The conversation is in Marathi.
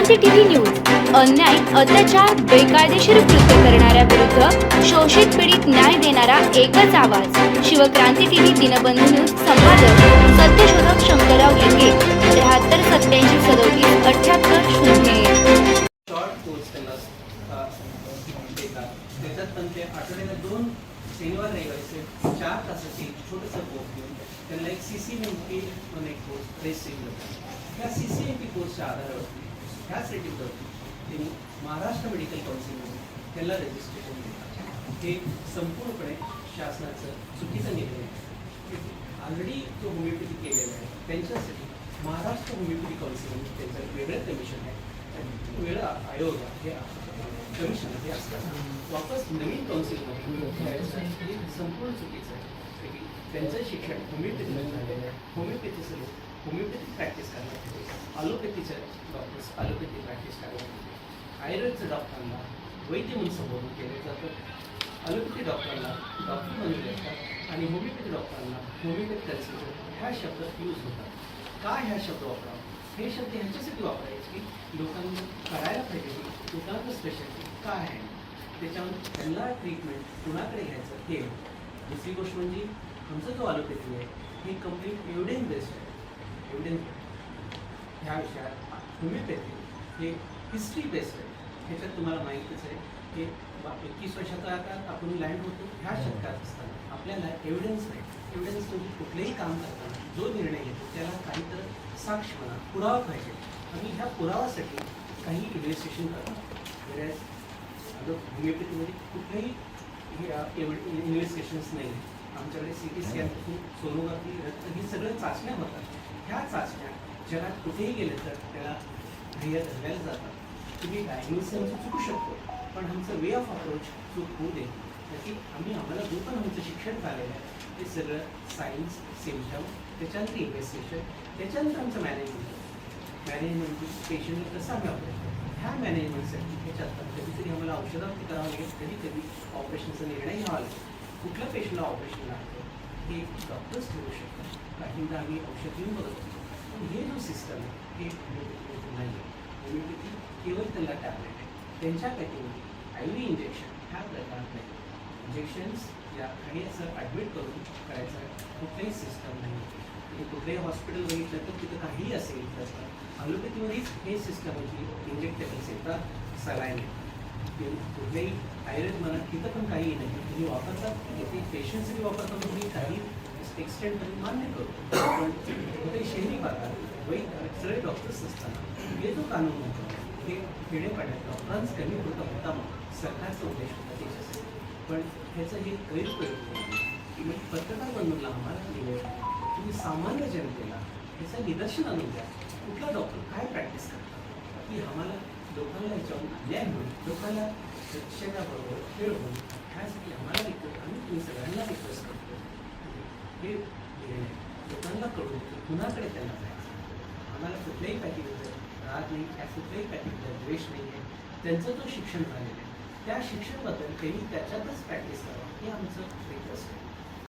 शिवक्रांती टीव्ही न्यूज अन्याय अत्याचार बेकायदेशीर कृत्य करणाऱ्या विरुद्ध शोषित पीडित न्याय देणारा एकच आवाज शिवक्रांती टीव्ही दिनबंधू न्यूज संपादक सत्यशोधक शंकरराव लिंगे 73 87 37 78 0 शॉर्ट कोर्स त्यांना देतात. त्याच्यात पण ते आठवड्याला 2 शनिवार रविवारचे 4 तासाचे छोटंसं कोर्स घेऊन त्यांना एक CCMP म्हणून एक कोर्स रेजिस्ट्रेशन होतात. ह्या CCMP कोर्सच्या आधारावरती ह्या सर्टिफिकेटवरती त्यांनी महाराष्ट्र मेडिकल काउन्सिलमध्ये त्यांना रजिस्ट्रेशन देतात. हे संपूर्णपणे शासनाचं चुकीचा निर्णय आहे. ऑलरेडी जो होमिओपॅथी केलेला आहे त्यांच्यासाठी महाराष्ट्र होमिओपॅथी काउन्सिल त्यांचं वेगळं कमिशन आहे. वेगळा आयोग हे कमिशन हे असतात. वापस नवीन काउन्सिलमध्ये हे संपूर्ण चुकीचं आहे. त्यांचं शिक्षण होमिओपॅथीमध्ये झालेलं आहे. होमिओपॅथीचं लोक होमिओपॅथी प्रॅक्टिस करणार, ॲलोपॅथीचे डॉक्टर्स ॲलोपॅथी प्रॅक्टिस करणार, आयुर्वेदच्या डॉक्टरांना वैद्य म्हणून संबोधन केलं जातं, ॲलोपॅथी डॉक्टरांना डॉक्टर बनवले जातात आणि होमिओपॅथी डॉक्टरांना होमिओपॅथी कन्सल्टंट ह्या शब्दात यूज होतात. का ह्या शब्द वापरावा? हे शब्द ह्यांच्यासाठी वापरायचे की लोकांनी कळायला पाहिजे की लोकांचं स्पेशालिटी काय आहे, त्याच्यावर त्यांना ट्रीटमेंट कुणाकडे घ्यायचं हे. दुसरी गोष्ट म्हणजे आमचा जो ॲलोपॅथी आहे हे कम्प्लीट एव्हिडन्स बेस्ड आहे. ह्या विषयात होमिओपॅथी हे हिस्ट्री बेस्ड आहे. ह्याच्यात तुम्हाला माहितीच आहे की 21 वर्षाचा आता आपण लँड होतो ह्या शतकात असताना आपल्याला एव्हिडन्स नाही. एव्हिडन्स म्हणजे कुठलेही काम करताना जो निर्णय घेतो त्याला काहीतरी साक्ष म्हणा पुरावा पाहिजे आणि ह्या पुरावासाठी काही इन्व्हेस्टिगेशन करतात. होमिओपॅथीमध्ये कुठलेही इन्व्हेस्टिगेशन्स नाही. आमच्याकडे CT स्कॅन सोनोग्राफी रक्त ही सगळं चाचण्या होतात. ह्या चाचण्या जगात कुठेही गेले तर त्याला ध्येय धरल्या जातात. तुम्ही डायग्नोसिस चुकू शकतो पण आमचं वे ऑफ अप्रोच चूक होऊ दे. की आम्हाला जो पण आमचं शिक्षण झालेलं आहे ते सगळं सायन्स सिम्पटम त्याच्यानंतर इन्व्हेस्टिगेशन त्याच्यानंतर आमचं मॅनेजमेंट पेशंटला कसं आम्ही ऑपरेट करतो ह्या मॅनेजमेंटसाठी ह्याच्यात कधीतरी आम्हाला औषधावरती करावं लागेल, कधी ऑपरेशनचा निर्णय घ्यावा लागेल. कुठल्या पेशंटला ऑपरेशन लागतं हे डॉक्टर्स ठरवू शकतात. काहींदा आम्ही औषध घेऊन बघतो पण हे जो सिस्टम आहे हे होमिओपॅथी नाही आहे. होमिओपॅथी केवळ त्यांना टॅबलेट आहे. त्यांच्या पॅकिंगमध्ये IV इंजेक्शन ह्या प्रकारात नाही. इंजेक्शन्स या काही असं ॲडमिट करून करायचं कुठलाही सिस्टम नाही. म्हणजे कुठल्याही हॉस्पिटल बघितलं तर तिथं काहीही असेल तर ॲलोपॅथीमध्येच हे सिस्टम होती. इंजेक्टेबल्स येतात, सलाईन आहे. कुठल्याही आयुर्वेद म्हणा तिथं पण काही नाही. तुम्ही वापरतात ते पेशंटसाठी वापरतात तुम्ही काही एक्सटेंटपर्यंत मान्य करतो पण कुठे शहरी भागात सगळे डॉक्टर्स असताना हे जो कानून होतो हे खेडेपाड्यात डॉक्टरांच कमी होता मग सरकारचा उद्देश होता त्याच्यासाठी. पण ह्याचं हे गैरप्रयोग म्हणजे पत्रकार बनवला आम्हाला निवेदन तुम्ही सामान्य जनतेला ह्याचं निदर्शन आणून द्या. कुठला डॉक्टर काय प्रॅक्टिस करतात की आम्हाला लोकांना याच्यावर अन्याय होईल, लोकांना शरीराबरोबर खेळ होईल ह्यासाठी आम्हाला आम्ही तुम्ही सगळ्यांना रिक्वेस्ट करतो हे लोकांना कळून कुणाकडे त्यांना जायचं. आम्हाला कुठल्याही पॅकेजचं राहत नाही, त्या कुठल्याही पॅकेजचा द्वेष नाही आहे. त्यांचं जो शिक्षण झालेलं आहे त्या शिक्षणाबद्दल त्यांनी त्याच्यातच प्रॅक्टिस करावं हे आमचं रिक्वेस्ट आहे.